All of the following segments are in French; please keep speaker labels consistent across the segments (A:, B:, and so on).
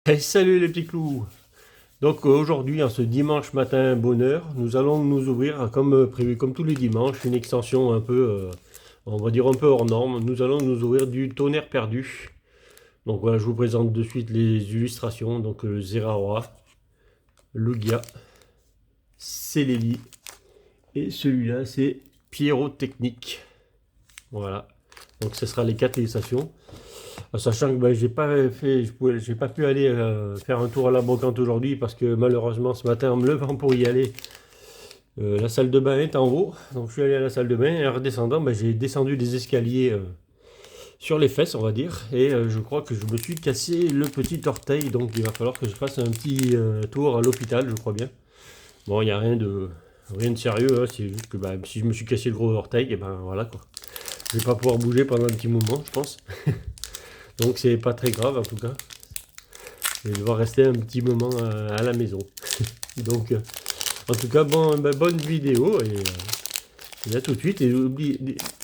A: Hey, salut les petits clous! Donc aujourd'hui, en ce dimanche matin bonne heure, nous allons nous ouvrir, comme prévu, comme tous les dimanches, une extension un peu, on va dire un peu hors norme. Nous allons nous ouvrir du tonnerre perdu. Donc voilà, je vous présente de suite les illustrations. Donc Zeraora, Lugia, Celebi, et celui-là c'est Pyrotechnique. Voilà, donc ce sera les 4 illustrations. Sachant que ben, j'ai pas pu aller faire un tour à la brocante aujourd'hui parce que malheureusement ce matin en me levant pour y aller, la salle de bain est en haut. Donc je suis allé à la salle de bain et en redescendant, ben, j'ai descendu des escaliers sur les fesses, on va dire, et je crois que je me suis cassé le petit orteil. Donc il va falloir que je fasse un petit tour à l'hôpital, je crois bien. Bon, il n'y a rien de sérieux, hein, c'est juste que ben, si je me suis cassé le gros orteil, et ben voilà quoi. Je vais pas pouvoir bouger pendant un petit moment, je pense. Donc c'est pas très grave en tout cas. Je vais devoir rester un petit moment à la maison. Donc en tout cas, bonne vidéo et à tout de suite. Et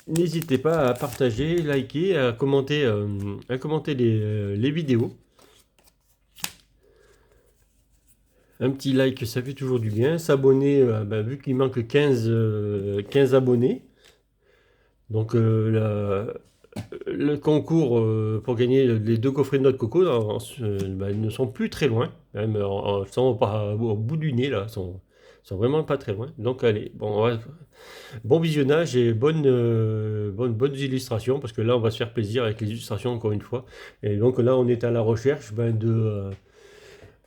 A: n'hésitez pas à partager, liker, à commenter les vidéos. Un petit like, ça fait toujours du bien. S'abonner, vu qu'il manque 15 abonnés. Donc le concours pour gagner les 2 coffrets de noix de coco ne sont plus très loin. Même sont au bout du nez là, sont vraiment pas très loin. Donc allez, bon visionnage et bonnes illustrations parce que là on va se faire plaisir avec les illustrations encore une fois. Et donc là on est à la recherche de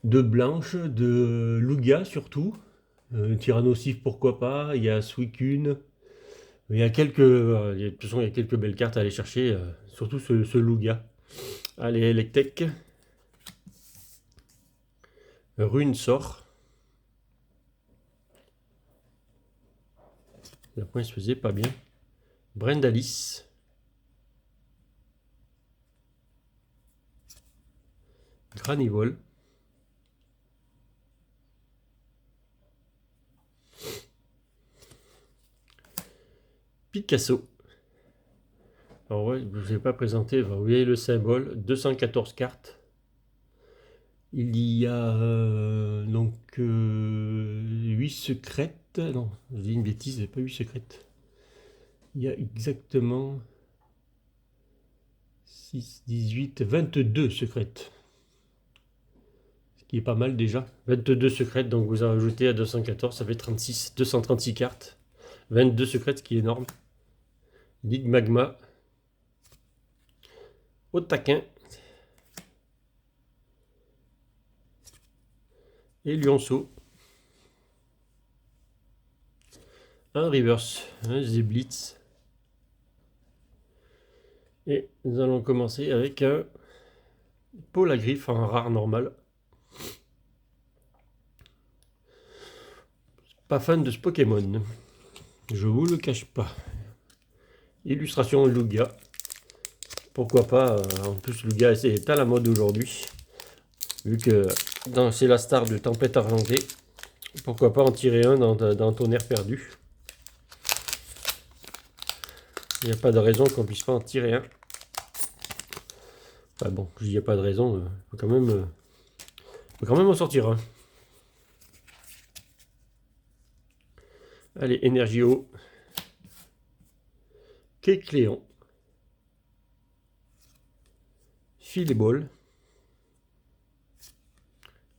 A: Blanche, de Lugia surtout, Tyrannosif pourquoi pas, il y a Suicune. Il y a de toute façon, il y a quelques belles cartes à aller chercher, surtout ce Lugia. Allez, Electek, Rune sort. La pointe se faisait pas bien. Brendalis, Granivol, Picasso. Alors ouais, je ne vous ai pas présenté, vous voyez le symbole, 214 cartes. Il y a 8 secrètes. Non, je dis une bêtise, il n'y a pas 8 secrètes. Il y a exactement 6, 18, 22 secrètes. Ce qui est pas mal déjà. 22 secrètes, donc vous en rajoutez à 214, ça fait 236 cartes. 22 secrètes, ce qui est énorme. Ligue Magma. Au taquin. Et Lionceau. Un reverse, un Zeblitz. Et nous allons commencer avec un Paul à griffe en rare normal. Pas fan de ce Pokémon. Je vous le cache pas. Illustration Lugia. Pourquoi pas, en plus Lugia est à la mode aujourd'hui. Vu que c'est la star de Tempête Argentée. Pourquoi pas en tirer un dans Tonnerre perdu. Il n'y a pas de raison qu'on puisse pas en tirer un. Enfin bon, il n'y a pas de raison, il faut quand même en sortir un. Allez, Energio. Kecléon. Fileball.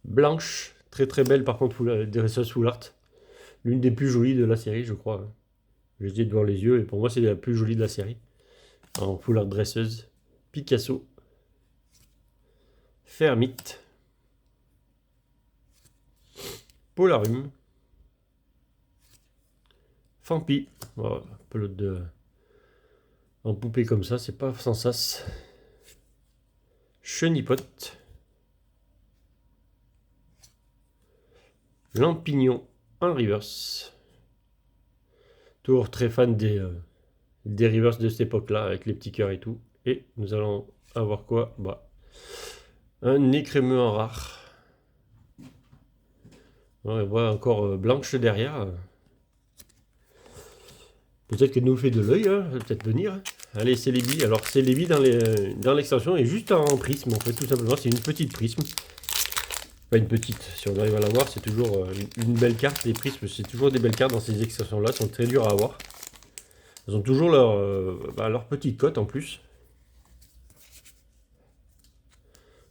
A: Blanche, très très belle par contre, dresseuse full art. L'une des plus jolies de la série, je crois. Je les ai devant les yeux et pour moi c'est la plus jolie de la série. En full art dresseuse. Picasso. Fermite. Polarum. Fampi. Oh, pelote en poupée comme ça, c'est pas sans sas. Chenipote. Lampignon en reverse. Toujours très fan des reverse de cette époque-là, avec les petits cœurs et tout. Et nous allons avoir quoi? Un écrémeux en rare. On voit encore Blanche derrière. Peut-être qu'elle nous fait de l'œil, hein, peut-être venir. Allez, Celebi. Alors, Celebi dans l'extension est juste en prisme, en fait, tout simplement. C'est une petite prisme. Pas une petite, si on arrive à l'avoir, c'est toujours une belle carte. Les prismes, c'est toujours des belles cartes dans ces extensions-là, sont très dures à avoir. Elles ont toujours leur petite cote en plus.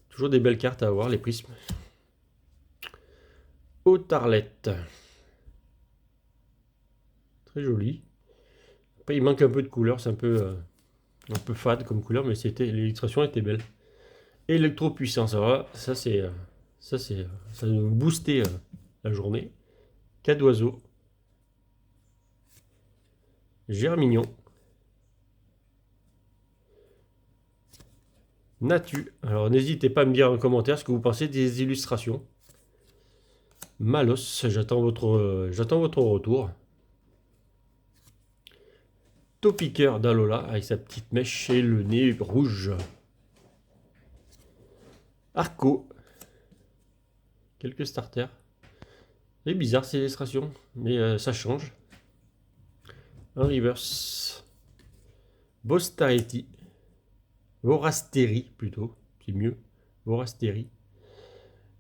A: Toujours des belles cartes à avoir, les prismes. Autarlette. Très joli. Après, il manque un peu de couleur, c'est un peu fade comme couleur, mais l'illustration était belle. Électro-puissance, alors là, ça va nous booster la journée. 4 oiseaux. Germignon. Natu. Alors n'hésitez pas à me dire en commentaire ce que vous pensez des illustrations. Malos, j'attends votre retour. Topiqueur d'Alola avec sa petite mèche et le nez rouge. Arco. Quelques starters. C'est bizarre ces illustrations, mais ça change. Un reverse. Bostareti. Vorasteri plutôt, c'est mieux. Vorasteri.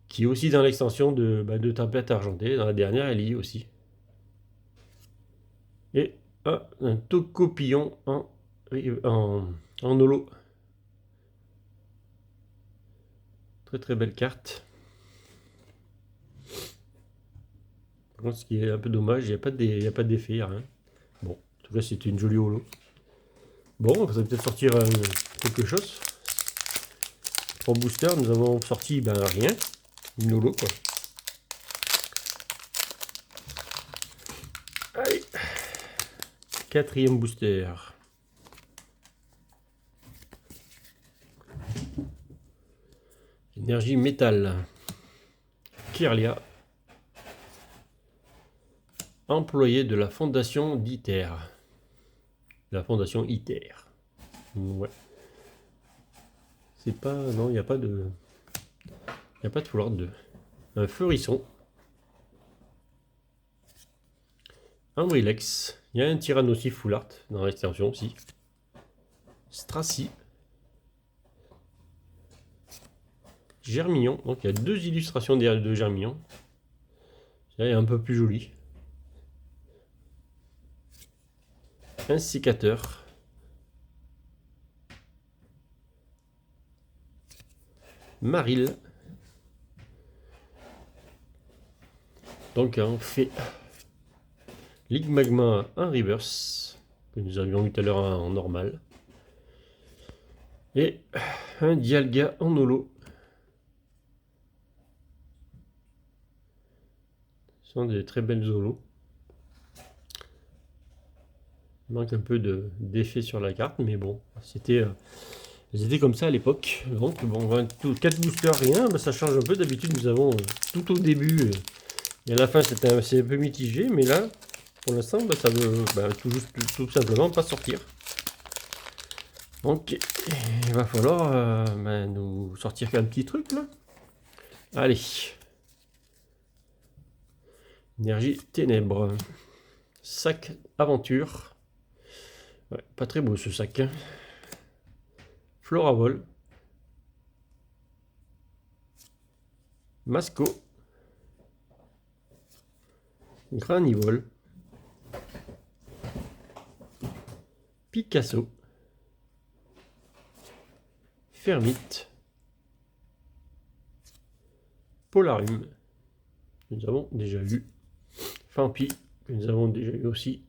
A: Qui est aussi dans l'extension de Tempête Argentée. Dans la dernière, elle y est aussi. Et un Tocopillon en holo. Très très belle carte. Par contre, ce qui est un peu dommage, il n'y a pas d'effet, rien. Bon, en tout cas, c'est une jolie holo. Bon, on va peut-être sortir quelque chose. 3 boosters, nous avons sorti rien. Une holo, quoi. Allez. 4e booster. Énergie métal. Kirlia. Employé de la fondation d'ITER. La fondation ITER. Ouais. C'est pas... Non, il n'y a pas de... Il n'y a pas de Full 2. Un Feurisson. Un Brilex. Il y a un Tyrannosif Full Art dans l'extension aussi. Stracy. Germignon. Donc il y a 2 illustrations de Germignon. Là, il est un peu plus joli. Un sécateur. Maril. Donc on fait Ligue Magma en reverse, que nous avions eu tout à l'heure en normal. Et un Dialga en holo. Ce sont des très belles holos. Il manque un peu d'effet sur la carte, mais bon, c'était comme ça à l'époque. Donc bon, 4 boosters, rien, ça change un peu. D'habitude, nous avons tout au début et à la fin, c'est un peu mitigé, mais là, pour l'instant, ça veut tout simplement pas sortir. Donc, il va falloir nous sortir un petit truc là. Allez. Énergie ténèbres. Sac aventure. Ouais, pas très beau ce sac. Hein. Floravol. Masco. Granivol. Picasso. Fermite. Polarium. Nous avons déjà eu. Fampi. Que nous avons déjà eu aussi.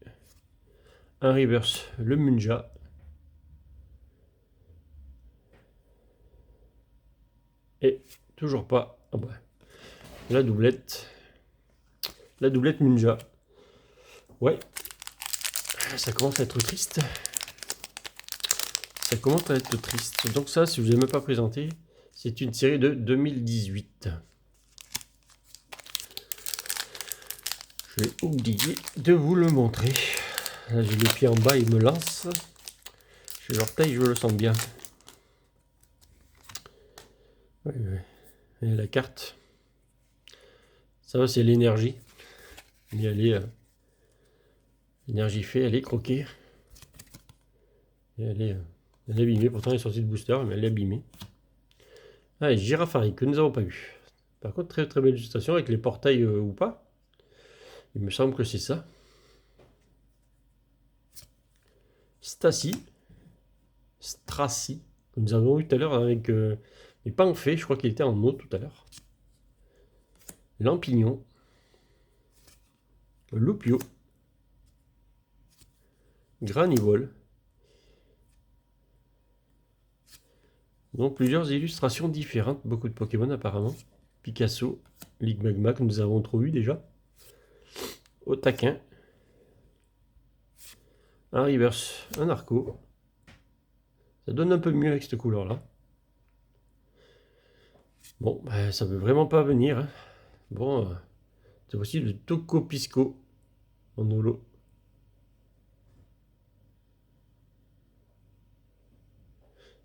A: Un reverse. Le Munja. Et toujours pas. Ah bah, la doublette. La doublette Munja. Ouais. Ça commence à être triste. Ça commence à être triste. Donc ça, si je ne vous ai même pas présenté, c'est une série de 2018. Je vais oublier de vous le montrer. Là, j'ai les pieds en bas, il me lance. Chez l'orteil, je le sens bien. Ouais, ouais. Et la carte. Ça va, c'est l'énergie. Mais elle est... l'énergie fait, elle est croquée. Et elle est abîmée. Pourtant, elle est sortie de booster, mais elle est abîmée. Allez, Girafari, que nous n'avons pas eu. Par contre, très très belle illustration avec les portails ou pas. Il me semble que c'est ça. Stacy. Stracy. Que nous avons eu tout à l'heure avec... mais pas en fait, je crois qu'il était en eau tout à l'heure. Lampignon. Loupio. Granivole. Donc plusieurs illustrations différentes, beaucoup de Pokémon apparemment. Picasso, Ligmagma que nous avons trop eu déjà. Au taquin. Un reverse, un arco. Ça donne un peu mieux avec cette couleur là. Bon, ben, ça veut vraiment pas venir. Hein. Bon, c'est aussi le Tocopisco en holo.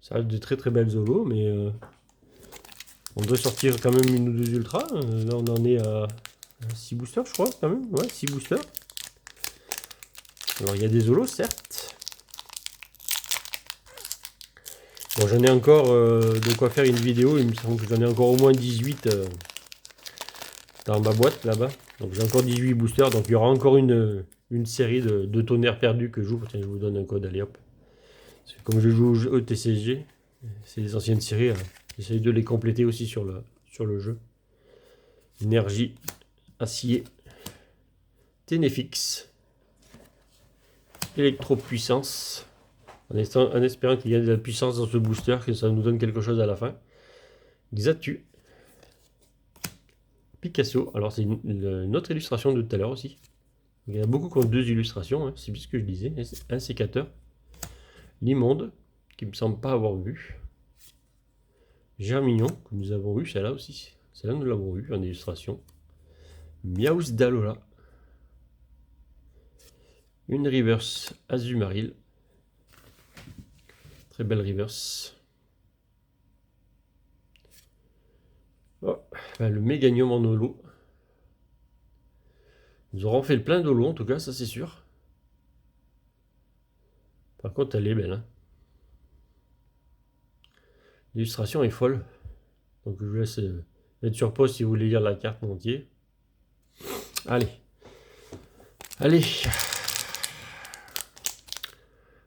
A: Ça reste de très très belles holos, mais on doit sortir quand même une ou deux ultras. Là, on en est à 6 boosters, je crois, quand même. Ouais, 6 boosters. Alors, il y a des holos, certes. Bon, j'en ai encore de quoi faire une vidéo. Il me semble que j'en ai encore au moins 18 dans ma boîte, là-bas. Donc, j'ai encore 18 boosters. Donc, il y aura encore une série de tonnerres perdus que j'ouvre. Tiens, je vous donne un code, allez hop. Parce que comme je joue au TCG, c'est les anciennes séries. J'essaie de les compléter aussi sur le jeu. Énergie, acier, Ténéfix, électro-puissance. En espérant qu'il y ait de la puissance dans ce booster, que ça nous donne quelque chose à la fin. Xatu. Picasso. Alors c'est une autre illustration de tout à l'heure aussi. Il y en a beaucoup qui ont deux illustrations, hein, c'est bien ce que je disais. Un sécateur. L'immonde, qui me semble pas avoir vu. Germignon, que nous avons eu, celle-là aussi. Celle-là, nous l'avons eu en illustration. Miaus d'Alola. Une reverse Azumaril. Très belle reverse. Oh, ben, le Méganium en holo. Nous aurons fait le plein d'holo en tout cas, ça c'est sûr. Par contre, elle est belle. Hein. L'illustration est folle. Donc je vous laisse mettre sur pause si vous voulez lire la carte en entier. Allez. Allez.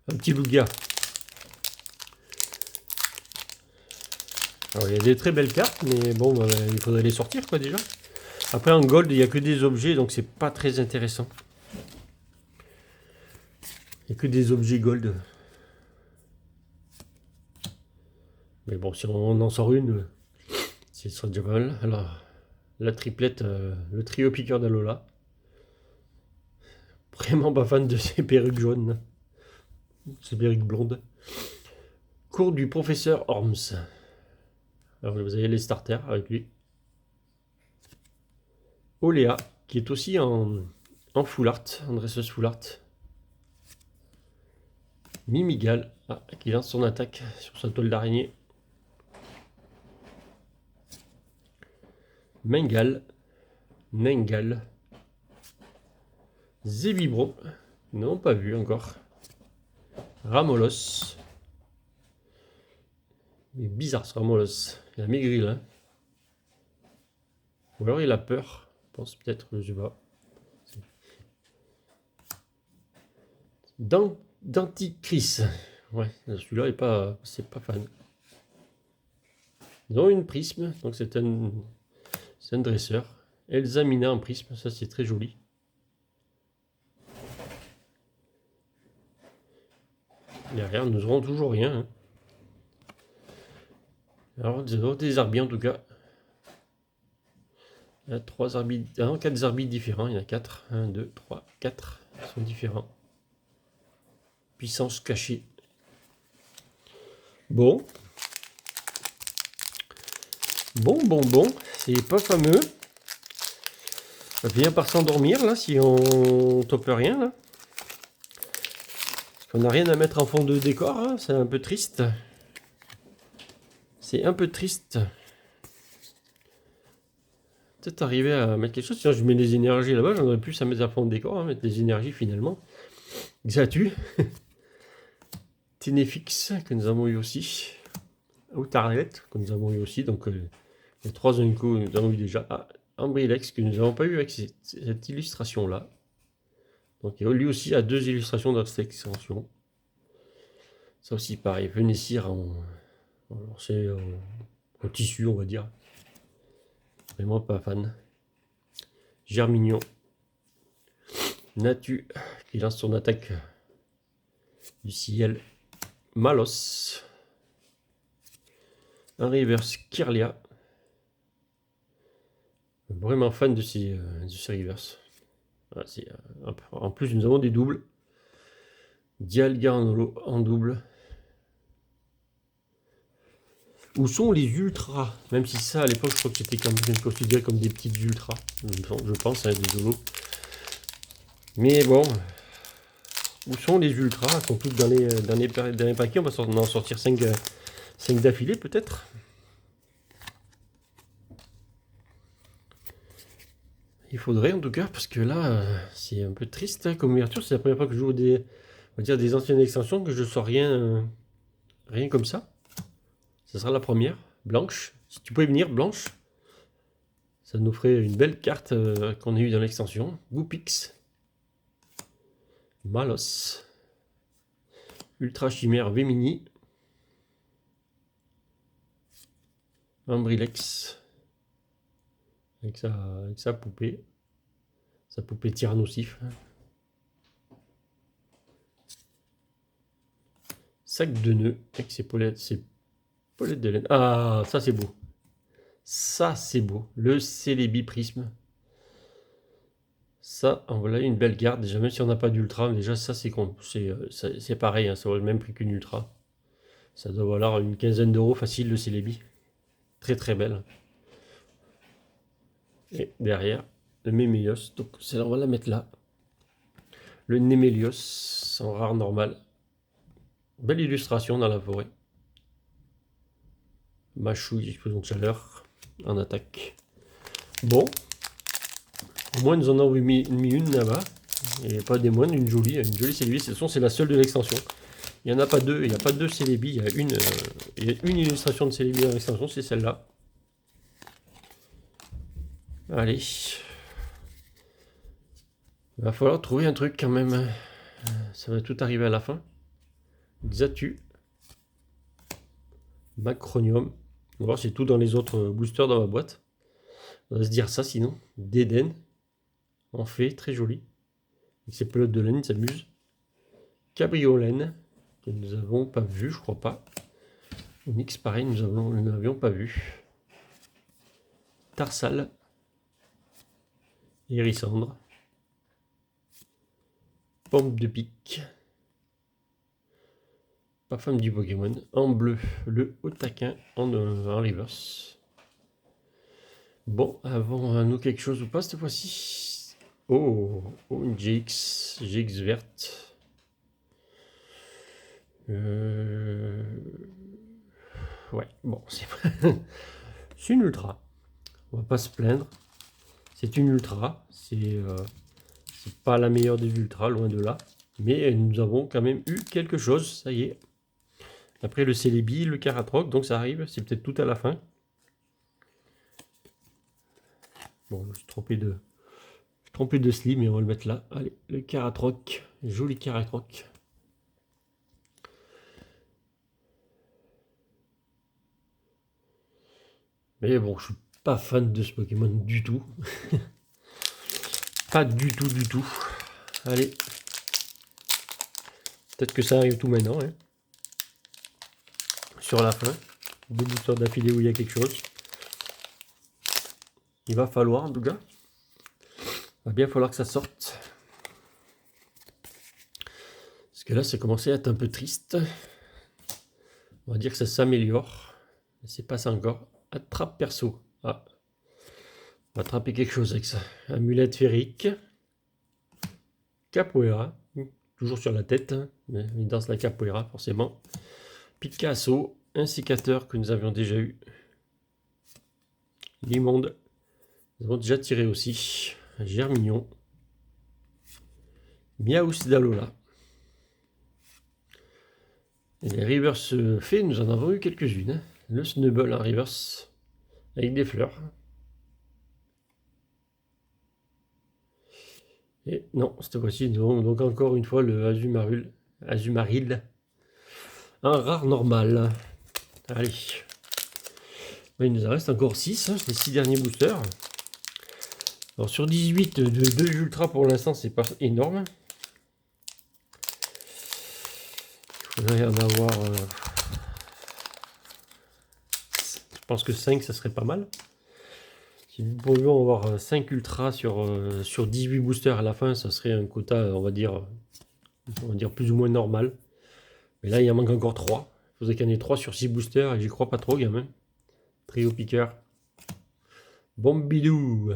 A: Un petit Lugia. Alors il y a des très belles cartes, mais bon, il faudrait les sortir quoi déjà. Après en gold, il n'y a que des objets, donc c'est pas très intéressant. Il n'y a que des objets gold. Mais bon, si on en sort une, ce sera déjà pas mal. Alors, la triplette, le trio piqueur d'Alola. Vraiment pas fan de ces perruques jaunes. Ces perruques blondes. Cours du professeur Orms. Alors vous avez les starters avec lui. Oléa, qui est aussi en full art, en dresseuse full art. Mimigal, qui lance son attaque sur sa toile d'araignée. Mengal, Nengal, Zébibro, non pas vu encore. Ramolos. Il est bizarre ce Ramolos, il a maigri là. Ou alors il a peur, je pense peut-être, je sais pas. Denticris, ouais, celui-là est pas, c'est pas fan. Ils ont une prisme, donc c'est un dresseur. Elsamina en prisme, ça c'est très joli. Derrière, nous n'aurons toujours rien. Hein. Alors, des arbitres en tout cas. Il y a 4 arbitres différents. Il y en a 4. 1, 2, 3, 4. Ils sont différents. Puissance cachée. Bon. Bon. C'est pas fameux. Ça vient par s'endormir là si on tope rien là. On n'a rien à mettre en fond de décor. Hein. C'est un peu triste. C'est un peu triste. Peut-être arriver à mettre quelque chose. Sinon, je mets des énergies là-bas. J'en aurais plus à mettre à fond de décor. Hein, mettre des énergies finalement. Xatu. Ténéfix, que nous avons eu aussi. Outarlet, que nous avons eu aussi. Donc, Les 3 Unco, nous avons eu déjà. Ah, Ambrilex, que nous n'avons pas eu avec cette illustration-là. Donc lui aussi a 2 illustrations dans cette extension. Ça aussi pareil, Vénissir c'est en tissu, on va dire. Vraiment pas fan. Germignon. Natu, qui lance son attaque du ciel. Malos. Un reverse Kirlia. Vraiment fan de ces reverse. Voilà, en plus, nous avons des doubles. Dialgarnolo en double. Où sont les ultras? Même si ça, à l'époque, je crois que c'était quand même considéré comme des petites ultras. Je pense, hein, des holos. Mais bon, où sont les ultras? Elles sont toutes dans les paquets. On va en sortir 5 d'affilée, peut-être. Il faudrait, en tout cas, parce que là, c'est un peu triste hein, comme ouverture. C'est la première fois que je joue des anciennes extensions, que je sors rien comme ça. Ce sera la première, blanche. Si tu pouvais venir, blanche. Ça nous ferait une belle carte qu'on a eue dans l'extension. Goopix. Malos. Ultra Chimère V-Mini. Ambrilex. Avec sa poupée. Sa poupée Tyrannosif. Sac de nœuds avec ses polettes de laine. Ah, ça c'est beau. Ça c'est beau. Le Celebi Prisme. Ça, en voilà une belle garde. Déjà, même si on n'a pas d'ultra, déjà ça c'est pareil. Hein, ça vaut le même prix qu'une ultra. Ça doit valoir une quinzaine d'euros facile le Celebi. Très très belle. Et derrière, le Mémélios. Donc celle-là, on va la mettre là. Le Némélios en rare normal. Belle illustration dans la forêt. Machouille, explosion de chaleur. En attaque. Bon. Au moins, nous en avons mis une là-bas. Et pas des moindres, une jolie Célébi. C'est la seule de l'extension. Il n'y en a pas deux. Il n'y a pas deux Célébi. Il y a une illustration de Célébi dans l'extension. C'est celle-là. Allez. Il va falloir trouver un truc quand même. Ça va tout arriver à la fin. Xatu. Macronium. On va voir si c'est tout dans les autres boosters dans ma boîte. On va se dire ça sinon. Déden. En fait, très joli. Avec ses pelotes de laine, il s'amuse. Cabriolène, que nous n'avons pas vu, je crois pas. Onyx, pareil, nous n'avions pas vu. Tarsal. Hérissandre. Pompe de pique. Pas femme du Pokémon. En bleu, le haut taquin en reverse. Bon, avons-nous quelque chose ou pas cette fois-ci? Oh, une GX verte. Ouais, bon, c'est une ultra. On va pas se plaindre. C'est une ultra. C'est pas la meilleure des ultras, loin de là. Mais nous avons quand même eu quelque chose, ça y est. Après le Celebi, le Caratroc, donc ça arrive. C'est peut-être tout à la fin. Bon, je me suis trompé de slim, mais on va le mettre là. Allez, le Caratroc. Joli Caratroc. Mais bon, je suis pas fan de ce Pokémon du tout. Pas du tout. Allez. Peut-être que ça arrive tout maintenant. Hein. Sur la fin. 2 boosters d'affilée où il y a quelque chose. Il va falloir en tout cas. Il va bien falloir que ça sorte. Parce que là, ça commençait à être un peu triste. On va dire que ça s'améliore. Mais c'est pas ça encore. Attrape perso. Ah. On va attraper quelque chose avec ça. Amulette féerique. Capoeira. Toujours sur la tête. Hein. Mais il danse la capoeira, forcément. Picasso. Un sécateur que nous avions déjà eu. L'immonde. Nous avons déjà tiré aussi. Germignon. Miaus d'Alola. Et les reverse fait, nous en avons eu quelques-unes. Hein. Le Snubble en reverse. avec des fleurs. Et non, cette fois-ci, donc encore une fois, le Azumaril. Un rare normal. Allez. Il nous en reste encore 6, les 6 derniers boosters. Alors sur 18 de 2 ultra pour l'instant, c'est pas énorme. Il faudrait en avoir... je pense que 5, ça serait pas mal. Si nous pouvions avoir 5 ultras sur 18 boosters à la fin, ça serait un quota, on va dire plus ou moins normal. Mais là, il en manque encore 3. Il faudrait qu'il y en ait 3 sur 6 boosters et j'y crois pas trop, gamin. Trio piqueur. Bombidou.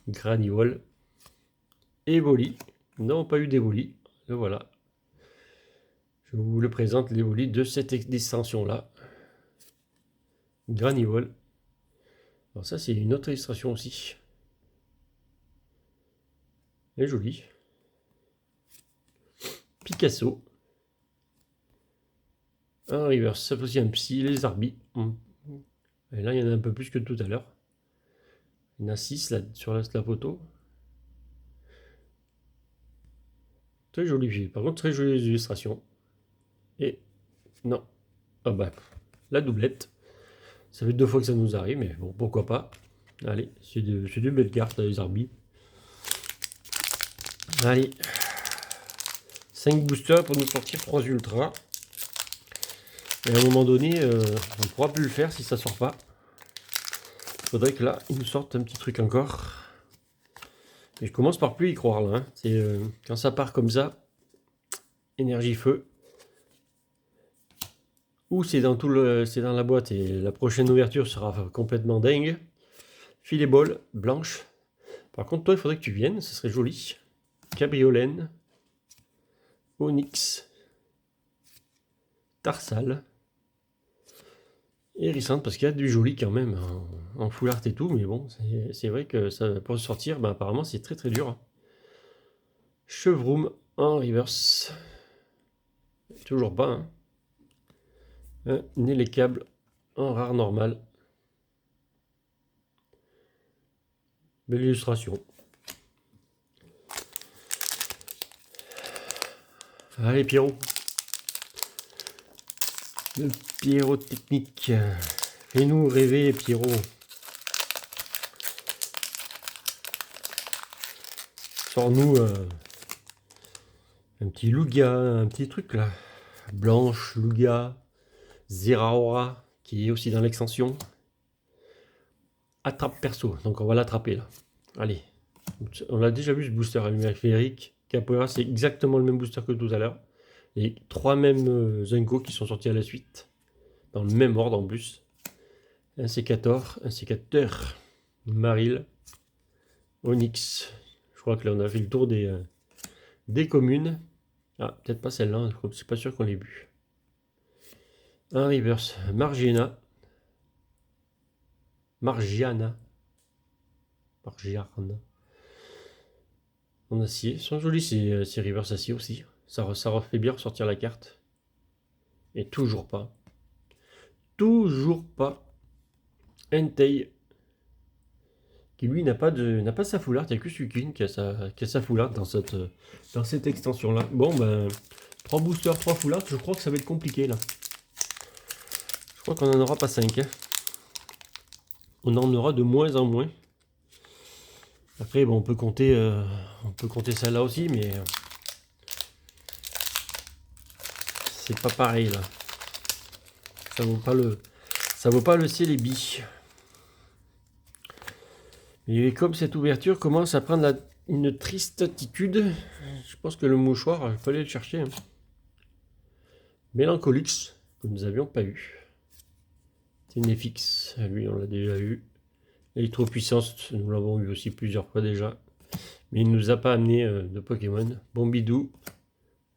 A: Granivol. Evoli. Non, pas eu d'Evoli. Le voilà. Je vous le présente, l'Evoli de cette extension-là. Granivol. Alors ça, c'est une autre illustration aussi. Elle est jolie. Picasso. Un reverse, ça fait aussi un psy, les Arby. Et là, il y en a un peu plus que tout à l'heure. Il y en a 6 là, sur la photo. Très joli. Par contre, très jolies illustrations. Et non. Ah bah, la doublette. Ça fait 2 fois que ça nous arrive, mais bon, pourquoi pas. Allez, c'est de belles cartes, les Arby. Allez. 5 boosters pour nous sortir 3 ultras. Et à un moment donné, on ne pourra plus le faire si ça sort pas. Il faudrait que là, il nous sorte un petit truc encore. Et je commence par plus y croire là. Hein. C'est quand ça part comme ça, énergie feu. Ou c'est dans dans la boîte et la prochaine ouverture sera complètement dingue. Filet ball blanche. Par contre, toi, il faudrait que tu viennes, ce serait joli. Cabriolène, Onyx, Tarsal. Hérissante parce qu'il y a du joli quand même en full art et tout, mais bon, c'est vrai que ça pour sortir, ben, apparemment c'est très dur. Hein. Chevroom en reverse. Toujours pas. Hein. Un Nélécable en rare normal. Belle illustration. Allez Pierrot. Le Pierrot technique. Fais-nous rêver Pierrot. Sors-nous un petit Lugia, un petit truc là. Blanche, Lugia, Zeraora, qui est aussi dans l'extension. Attrape perso, donc on va l'attraper là. Allez, on a déjà vu ce booster féerique. Capoeira, c'est exactement le même booster que tout à l'heure. Les 3 mêmes Zenko qui sont sortis à la suite. Dans le même ordre en plus. Un sécateur, Maril, Onyx. Je crois que là on a fait le tour des communes. Ah, peut-être pas celle-là, je suis pas sûr qu'on l'ait vu. Un reverse, Margiana. En acier. Ils sont jolis ces reverse acier aussi. Ça refait bien ressortir la carte. Et toujours pas. Entei. Qui lui n'a pas sa full art. Il n'y a que Sukin qui a sa full art dans cette extension-là. Bon, ben, 3 boosters, 3 full art. Je crois que ça va être compliqué là. Je crois qu'on n'en aura pas 5. Hein. On en aura de moins en moins. Après, bon, on peut compter celle-là aussi, mais c'est pas pareil là. Ça vaut pas le ciel et billes. Et comme cette ouverture commence à prendre une triste attitude, je pense que le mouchoir, il fallait le chercher. Hein. Mélancolix, que nous n'avions pas eu. Ténéfix, lui on l'a déjà eu. Électropuissance, nous l'avons eu aussi plusieurs fois déjà. Mais il ne nous a pas amené de Pokémon. Bombidou,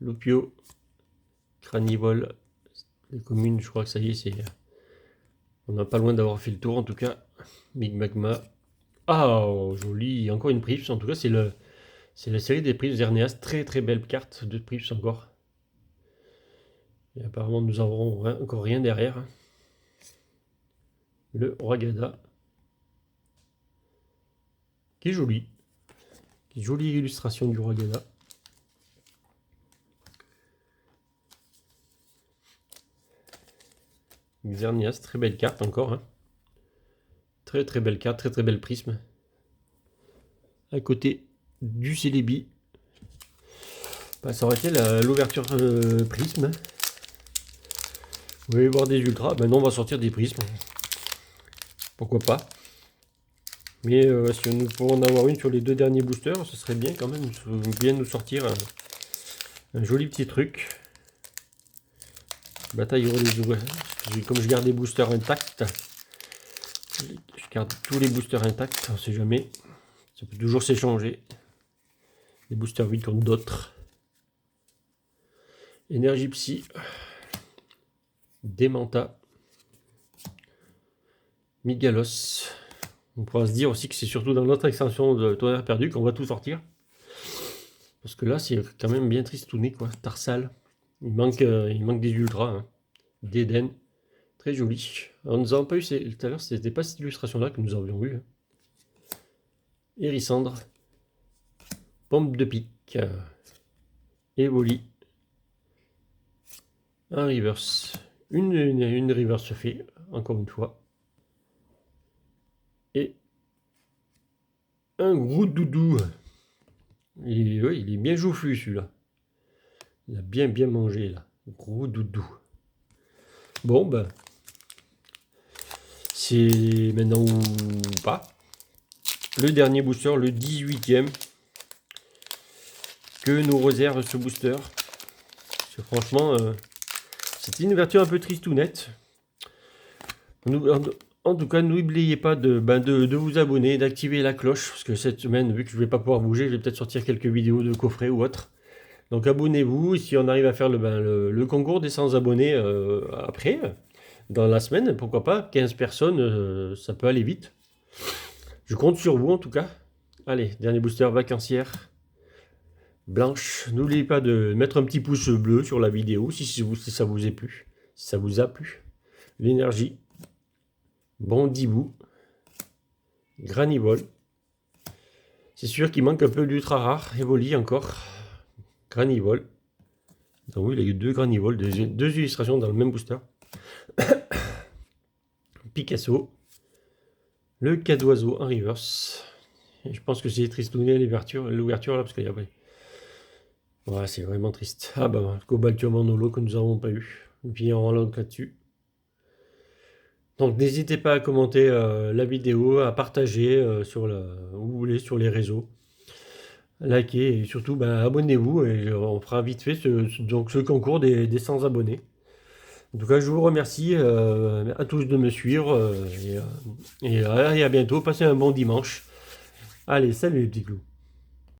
A: Lupio, Cranivol. Les communes, je crois que ça y est, on n'a pas loin d'avoir fait le tour en tout cas. Big Magma. Ah, oh, joli. Encore une Prips. En tout cas, c'est la série des Prips Zerneas. Très très belle carte de Prips encore. Et apparemment, nous n'aurons encore rien derrière. le Ragada, qui est joli. Jolie illustration du Ragada. Xerneas, très belle carte encore. Hein. Très très belle carte, très très belle prisme. À côté du Celebi. Bah, ça aurait été l'ouverture prisme. Vous voulez voir des ultras? Maintenant on va sortir des prismes. Pourquoi pas? Mais si nous pouvons en avoir une sur les 2 derniers boosters, ce serait bien quand même, bien nous sortir un joli petit truc. Bataille les ouvriers. Comme je garde les boosters intacts, je garde tous les boosters intacts, on ne sait jamais. Ça peut toujours s'échanger. Les boosters vides contre d'autres. Énergie Psy. Démenta. Migalos. On pourra se dire aussi que c'est surtout dans notre extension de Tonnerre Perdu qu'on va tout sortir. Parce que là, c'est quand même bien tristouné, quoi. Tarsal. Il manque des ultras. Hein. D'Eden. Très joli. Alors, nous n'avons pas eu, tout à l'heure, c'était pas cette illustration-là que nous avions eu. Hein. Hérissandre. Pompe de pique. Evoli. Un reverse. Une reverse fait, encore une fois. Et un gros doudou. Il est bien joufflu celui-là. Il a bien mangé là. Gros doudou. Bon ben. C'est maintenant ou pas. Le dernier booster, le 18e. Que nous réserve ce booster. Parce que franchement, c'est une ouverture un peu triste ou nette. En tout cas, n'oubliez pas de vous abonner, d'activer la cloche, parce que cette semaine, vu que je ne vais pas pouvoir bouger, je vais peut-être sortir quelques vidéos de coffret ou autre. Donc abonnez-vous, si on arrive à faire le concours des 100 abonnés après, dans la semaine, pourquoi pas, 15 personnes, ça peut aller vite. Je compte sur vous en tout cas. Allez, dernier booster vacancière. Blanche, n'oubliez pas de mettre un petit pouce bleu sur la vidéo si ça vous a plu. Si ça vous a plu. L'énergie. Bondibou. Granivol. C'est sûr qu'il manque un peu d'ultra rare. Evoli encore. Granivol. Donc oui, il y a eu 2 Granivol, 2 illustrations dans le même booster. Picasso. Le cas d'oiseau en reverse. Et je pense que c'est tristouné l'ouverture là, parce qu'il y a... Ouais, c'est vraiment triste. Ah bah, Cobaltium en holo que nous n'avons pas eu. Et puis en langue là-dessus. Donc n'hésitez pas à commenter la vidéo, à partager sur où vous voulez sur les réseaux. Likez et surtout abonnez-vous et on fera vite fait ce concours des 100 abonnés. En tout cas, je vous remercie à tous de me suivre et à bientôt. Passez un bon dimanche. Allez, salut les petits clous.